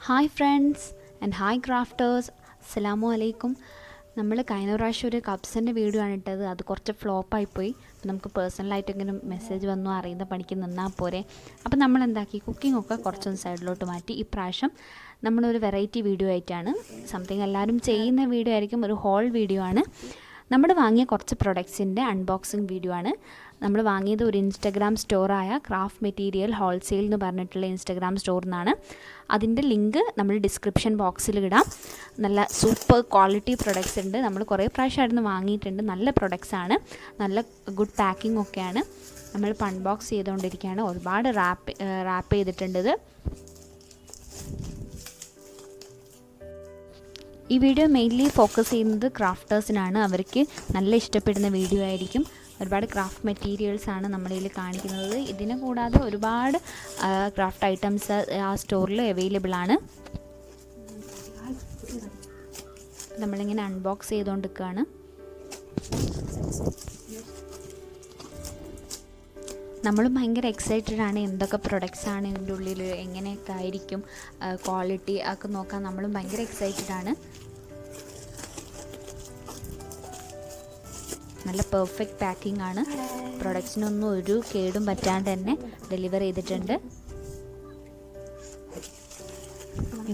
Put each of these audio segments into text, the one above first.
Hi friends and hi crafters, അസ്സലാമു അലൈക്കും. നമ്മൾ കഴിഞ്ഞ പ്രാവശ്യം ഒരു കപ്സിൻ്റെ വീഡിയോ ആണ് ഇട്ടത്. അത് കുറച്ച് ഫ്ലോപ്പായിപ്പോയി. അപ്പോൾ നമുക്ക് പേഴ്സണലായിട്ടെങ്കിലും മെസ്സേജ് വന്നു അറിയുന്ന പണിക്ക് നിന്നാൽ പോരെ. അപ്പോൾ നമ്മൾ എന്താക്കി, കുക്കിങ്ങൊക്കെ കുറച്ചൊന്ന് സൈഡിലോട്ട് മാറ്റി. ഇപ്രാവശ്യം നമ്മളൊരു വെറൈറ്റി വീഡിയോ ആയിട്ടാണ്, സംതിങ് എല്ലാവരും ചെയ്യുന്ന വീഡിയോ ആയിരിക്കും, ഒരു ഹോൾ വീഡിയോ ആണ്. നമ്മൾ വാങ്ങിയ കുറച്ച് പ്രൊഡക്ട്സിൻ്റെ അൺബോക്സിങ് വീഡിയോ ആണ്. നമ്മൾ വാങ്ങിയത് ഒരു ഇൻസ്റ്റഗ്രാം സ്റ്റോറായ ക്രാഫ്റ്റ് മെറ്റീരിയൽ ഹോൾസെയിൽ എന്ന് പറഞ്ഞിട്ടുള്ള ഇൻസ്റ്റഗ്രാം സ്റ്റോറിൽ നിന്നാണ്. അതിൻ്റെ ലിങ്ക് നമ്മൾ ഡിസ്ക്രിപ്ഷൻ ബോക്സിൽ ഇടാം. നല്ല സൂപ്പർ ക്വാളിറ്റി പ്രൊഡക്ട്സ് ഉണ്ട്. നമ്മൾ കുറേ പ്രാവശ്യമായിരുന്നു വാങ്ങിയിട്ടുണ്ട്. നല്ല പ്രൊഡക്ട്സ് ആണ്, നല്ല ഗുഡ് പാക്കിംഗ് ഒക്കെയാണ്. നമ്മളിപ്പോൾ അൺബോക്സ് ചെയ്തുകൊണ്ടിരിക്കുകയാണ്. ഒരുപാട് റാപ്പ് ചെയ്തിട്ടുണ്ട്. ഈ വീഡിയോ മെയിൻലി ഫോക്കസ് ചെയ്യുന്നത് ക്രാഫ്റ്റേഴ്സിനാണ്. അവർക്ക് നല്ല ഇഷ്ടപ്പെടുന്ന വീഡിയോ ആയിരിക്കും. ഒരുപാട് ക്രാഫ്റ്റ് മെറ്റീരിയൽസാണ് നമ്മളിതിൽ കാണിക്കുന്നത്. ഇതിനെ കൂടാതെ ഒരുപാട് ക്രാഫ്റ്റ് ഐറ്റംസ് ആ സ്റ്റോറിൽ അവൈലബിൾ ആണ്. നമ്മളിങ്ങനെ അൺബോക്സ് ചെയ്തുകൊണ്ടിരിക്കുകയാണ്. നമ്മളും ഭയങ്കര എക്സൈറ്റഡ് ആണ്. എന്തൊക്കെ പ്രൊഡക്ട്സ് ആണ് ഇതിൻ്റെ ഉള്ളിൽ, എങ്ങനെയൊക്കെ ആയിരിക്കും ക്വാളിറ്റി ഒക്കെ നോക്കാൻ നമ്മളും ഭയങ്കര എക്സൈറ്റഡ് ആണ്. നല്ല പെർഫെക്റ്റ് പാക്കിംഗ് ആണ്. പ്രൊഡക്ട്സിനൊന്നും ഒരു കേടും പറ്റാണ്ട് തന്നെ ഡെലിവർ ചെയ്തിട്ടുണ്ട്.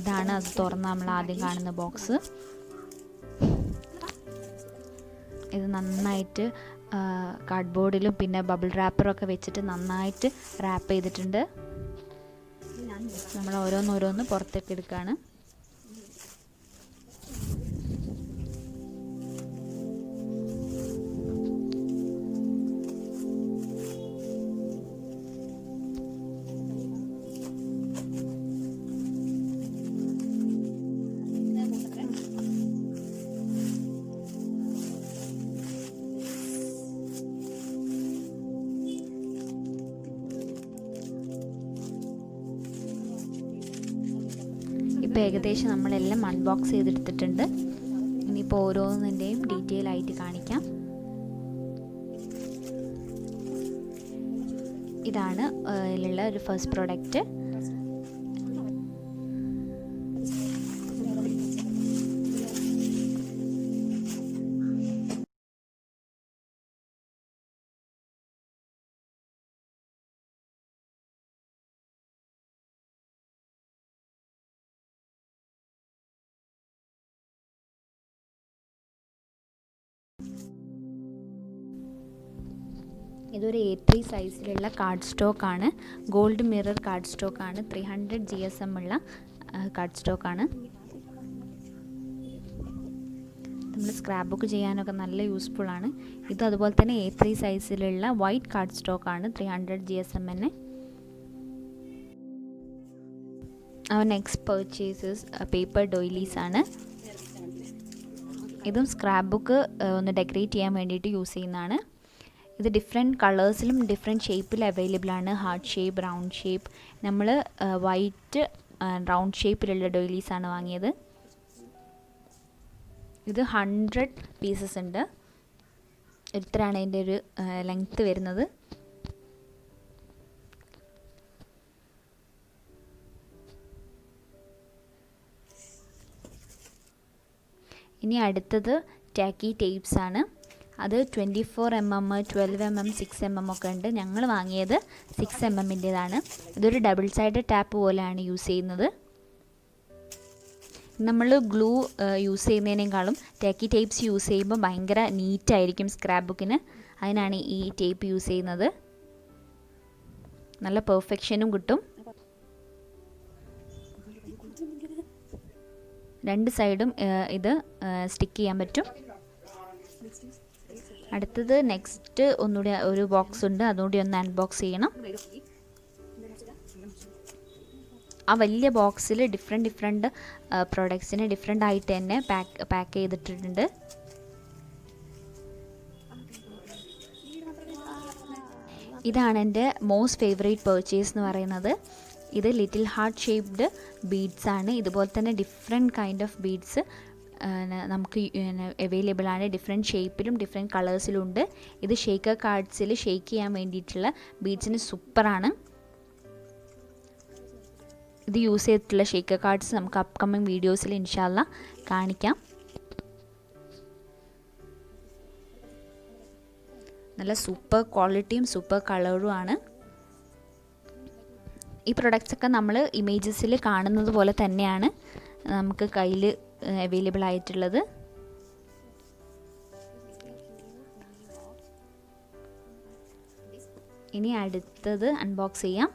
ഇതാണ് അത് തുറന്ന് നമ്മൾ ആദ്യം കാണുന്ന ബോക്സ്. ഇത് നന്നായിട്ട് കാർഡ്ബോർഡിലും പിന്നെ ബബിൾ റാപ്പറൊക്കെ വെച്ചിട്ട് നന്നായിട്ട് റാപ്പ് ചെയ്തിട്ടുണ്ട്. നമ്മൾ ഓരോന്നോരോന്ന് പുറത്തേക്ക് എടുക്കുകയാണ്. ഇപ്പോൾ ഏകദേശം നമ്മളെല്ലാം അൺബോക്സ് ചെയ്തെടുത്തിട്ടുണ്ട്. ഇനിയിപ്പോൾ ഓരോന്നിൻ്റെയും ഡീറ്റെയിൽ ആയിട്ട് കാണിക്കാം. ഇതാണ് ഇതിലുള്ള ഒരു ഫസ്റ്റ് പ്രോഡക്റ്റ്. ഇതൊരു A3 സൈസിലുള്ള കാർഡ് സ്റ്റോക്കാണ്. ഗോൾഡ് മിറർ കാർഡ് സ്റ്റോക്കാണ്. 300 GSM ഉള്ള കാർഡ് സ്റ്റോക്കാണ്. നമ്മൾ സ്ക്രാപ്പ് ബുക്ക് ചെയ്യാനൊക്കെ നല്ല യൂസ്ഫുൾ ആണ്. ഇത് അതുപോലെ തന്നെ A3 സൈസിലുള്ള വൈറ്റ് കാർഡ് സ്റ്റോക്കാണ്. 300 GSM തന്നെ. അവർ നെക്സ്റ്റ് പർച്ചേസസ് പേപ്പർ ഡോയിലീസ് ആണ്. ഇതും സ്ക്രാപ്പ് ബുക്ക് ഒന്ന് ഡെക്കറേറ്റ് ചെയ്യാൻ വേണ്ടിയിട്ട് യൂസ് ചെയ്യുന്നതാണ്. ഇത് ഡിഫറെൻറ്റ് കളേഴ്സിലും ഡിഫറെൻറ്റ് ഷേപ്പിൽ അവൈലബിൾ ആണ്. Heart shape, round shape. നമ്മൾ വൈറ്റ് റൗണ്ട് ഷേപ്പിലുള്ള ഡോയിലീസാണ് വാങ്ങിയത്. ഇത് 100 പീസസ് ഉണ്ട്. ഇത്രയാണ് അതിൻ്റെ ഒരു ലെങ്ത്ത് വരുന്നത്. ഇനി അടുത്തത് ടാക്കി ടേപ്സ് ആണ്. അത് 24 mm, 12 mm, 6 mm ഒക്കെ ഉണ്ട്. ഞങ്ങൾ വാങ്ങിയത് 6 mmൻ്റേതാണ്. ഇതൊരു ഡബിൾ സൈഡ് ടാപ്പ് പോലെയാണ് യൂസ് ചെയ്യുന്നത്. നമ്മൾ glue use ചെയ്യുന്നതിനേക്കാളും tacky tapes use ചെയ്യുമ്പോൾ ഭയങ്കര നീറ്റായിരിക്കും സ്ക്രാപ്പ് ബുക്കിന്. അതിനാണ് ഈ ടേപ്പ് യൂസ് ചെയ്യുന്നത്. നല്ല പെർഫെക്ഷനും കിട്ടും. രണ്ട് സൈഡും ഇത് സ്റ്റിക്ക് ചെയ്യാൻ പറ്റും. അടുത്തത് നെക്സ്റ്റ് ഒന്നുകൂടി ഒരു ബോക്സ് ഉണ്ട്. അതുകൂടി ഒന്ന് അൺബോക്സ് ചെയ്യണം. ആ വലിയ ബോക്സിൽ ഡിഫറെൻറ്റ് പ്രോഡക്ട്സിനെ ഡിഫറെൻ്റ് ആയിട്ട് തന്നെ പാക്ക് ചെയ്തിട്ടുണ്ട്. ഇതാണ് എൻ്റെ മോസ്റ്റ് ഫേവറേറ്റ് പർച്ചേസ് എന്ന് പറയുന്നത്. ഇത് ലിറ്റിൽ ഹാർട്ട് ഷേപ്ഡ് ബീഡ്സ് ആണ്. ഇതുപോലെ തന്നെ ഡിഫറെൻറ്റ് കൈൻഡ് ഓഫ് ബീഡ്സ് നമുക്ക് അവൈലബിൾ ആണ്. ഡിഫറെൻറ്റ് ഷേപ്പിലും ഡിഫറെൻറ്റ് കളേഴ്സിലും ഉണ്ട്. ഇത് ഷേക്കർ കാർഡ്സിൽ ഷേക്ക് ചെയ്യാൻ വേണ്ടിയിട്ടുള്ള ബീഡ്സിന് സൂപ്പറാണ്. ഇത് യൂസ് ചെയ്തിട്ടുള്ള ഷേക്കർ കാർഡ്സ് നമുക്ക് അപ്കമിങ് വീഡിയോസിൽ ഇൻഷാല്ല കാണിക്കാം. നല്ല സൂപ്പർ ക്വാളിറ്റിയും സൂപ്പർ കളറുമാണ്. ഈ പ്രൊഡക്ട്സൊക്കെ നമ്മൾ ഇമേജസിൽ കാണുന്നത് പോലെ തന്നെയാണ് നമുക്ക് കയ്യിൽ അവൈലബിൾ ആയിട്ടുള്ളത്. ഇനി അടുത്തത് അൺബോക്സ് ചെയ്യാം.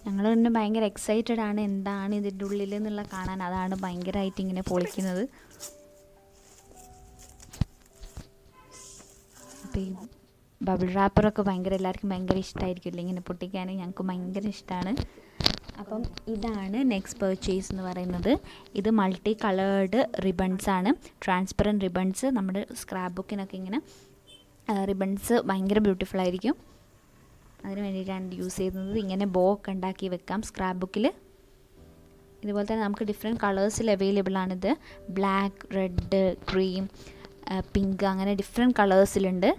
ഞങ്ങൾ തന്നെ ഭയങ്കര എക്സൈറ്റഡ് ആണ് എന്താണ് ഇതിൻ്റെ ഉള്ളിൽ എന്നുള്ള കാണാൻ. അതാണ് ഭയങ്കരമായിട്ട് ഇങ്ങനെ പൊളിക്കുന്നത്. അപ്പോൾ ഈ ബബിൾ റാപ്പറൊക്കെ എല്ലാവർക്കും ഭയങ്കര ഇഷ്ടമായിരിക്കുമല്ലോ ഇങ്ങനെ പൊട്ടിക്കാൻ. ഞങ്ങൾക്ക് ഭയങ്കര ഇഷ്ടമാണ്. അപ്പം ഇതാണ് നെക്സ്റ്റ് പർച്ചേസ് എന്ന് പറയുന്നത്. ഇത് മൾട്ടി കളേർഡ് റിബൺസാണ്, ട്രാൻസ്പെറൻറ്റ് റിബൺസ്. നമ്മുടെ സ്ക്രാപ്പ് ബുക്കിനൊക്കെ ഇങ്ങനെ റിബൺസ് ഭയങ്കര ബ്യൂട്ടിഫുൾ ആയിരിക്കും. അതിന് വേണ്ടിയിട്ടാണ് യൂസ് ചെയ്യുന്നത്. ഇങ്ങനെ ബോ ഒക്കെ ഉണ്ടാക്കി വെക്കാം സ്ക്രാപ്പ് ബുക്കിൽ. ഇതുപോലെ തന്നെ നമുക്ക് ഡിഫറെൻറ്റ് കളേഴ്സിൽ അവൈലബിൾ ആണിത്. ബ്ലാക്ക്, റെഡ്, ക്രീം, പിങ്ക്, അങ്ങനെ ഡിഫറെൻറ്റ് കളേഴ്സിലുണ്ട്.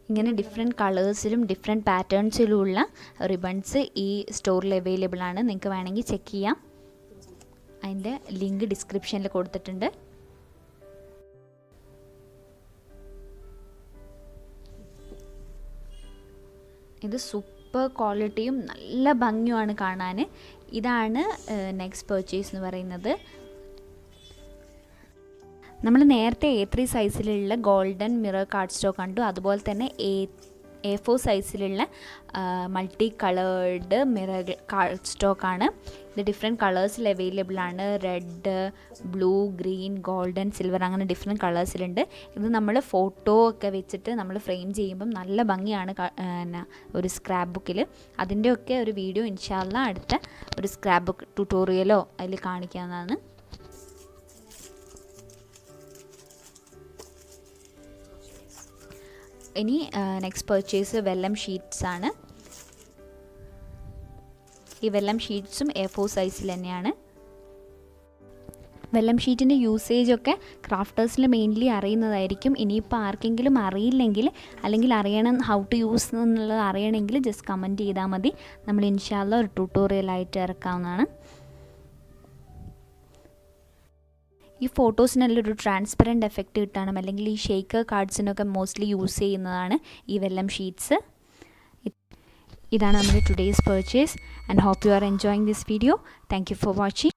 ഇങ്ങനെ ഡിഫറെൻറ്റ് കളേഴ്സിലും ഡിഫറെൻറ്റ് പാറ്റേൺസിലുമുള്ള റിബൺസ് ഈ സ്റ്റോറിൽ അവൈലബിൾ ആണ്. നിങ്ങൾക്ക് വേണമെങ്കിൽ ചെക്ക് ചെയ്യാം. അതിൻ്റെ ലിങ്ക് ഡിസ്ക്രിപ്ഷനിൽ കൊടുത്തിട്ടുണ്ട്. ഇത് സൂപ്പർ ക്വാളിറ്റിയും നല്ല ഭംഗിയുമാണ് കാണാൻ. ഇതാണ് നെക്സ്റ്റ് പർച്ചേസ് എന്ന് പറയുന്നത്. നമ്മൾ നേരത്തെ A3 സൈസിലുള്ള ഗോൾഡൻ മിറർ കാർഡ് സ്റ്റോക്ക് കണ്ടു. അതുപോലെ തന്നെ A4 സൈസിലുള്ള മൾട്ടി കളേർഡ് മിറർ കാർഡ് സ്റ്റോക്കാണ്. ഇത് ഡിഫറെൻറ്റ് കളേഴ്സിൽ അവൈലബിൾ ആണ്. Red, blue, green, golden, silver, അങ്ങനെ ഡിഫറെൻറ്റ് കളേഴ്സിലുണ്ട്. ഇത് നമ്മൾ ഫോട്ടോ ഒക്കെ വെച്ചിട്ട് നമ്മൾ ഫ്രെയിം ചെയ്യുമ്പം നല്ല ഭംഗിയാണ് ഒരു സ്ക്രാപ്പ് ബുക്കിൽ. അതിൻ്റെയൊക്കെ ഒരു വീഡിയോ ഇൻഷാല്ല അടുത്ത ഒരു സ്ക്രാപ്പ് ബുക്ക് ട്യൂട്ടോറിയലോ അതിൽ കാണിക്കാവുന്നതാണ്. ഇനി നെക്സ്റ്റ് പർച്ചേസ് വെല്ലം ഷീറ്റ്സ് ആണ്. ഈ വെല്ലം ഷീറ്റ്സും A4 സൈസിൽ തന്നെയാണ്. വെല്ലം ഷീറ്റിൻ്റെ യൂസേജൊക്കെ ക്രാഫ്റ്റേഴ്സിൽ മെയിൻലി അറിയുന്നതായിരിക്കും. ഇനിയിപ്പോൾ ആർക്കെങ്കിലും അറിയില്ലെങ്കിൽ അല്ലെങ്കിൽ അറിയണം ഹൗ ടു യൂസ് എന്നുള്ളത് അറിയണമെങ്കിൽ ജസ്റ്റ് കമൻറ്റ് ചെയ്താൽ മതി. നമ്മൾ ഇൻഷാല്ല ഒരു ട്യൂട്ടോറിയലായിട്ട് ഇറക്കാവുന്നതാണ്. ഈ ഫോട്ടോസിനെല്ലാം ഒരു ട്രാൻസ്പെറൻറ്റ് എഫക്റ്റ് കിട്ടണം, അല്ലെങ്കിൽ ഈ ഷേക്കർ കാർഡ്സിനൊക്കെ മോസ്റ്റ്ലി യൂസ് ചെയ്യുന്നതാണ് ഈ വെല്ലം ഷീറ്റ്സ്. ഇതാണ് നമ്മുടെ today's purchase and hope you are enjoying this video. Thank you for watching.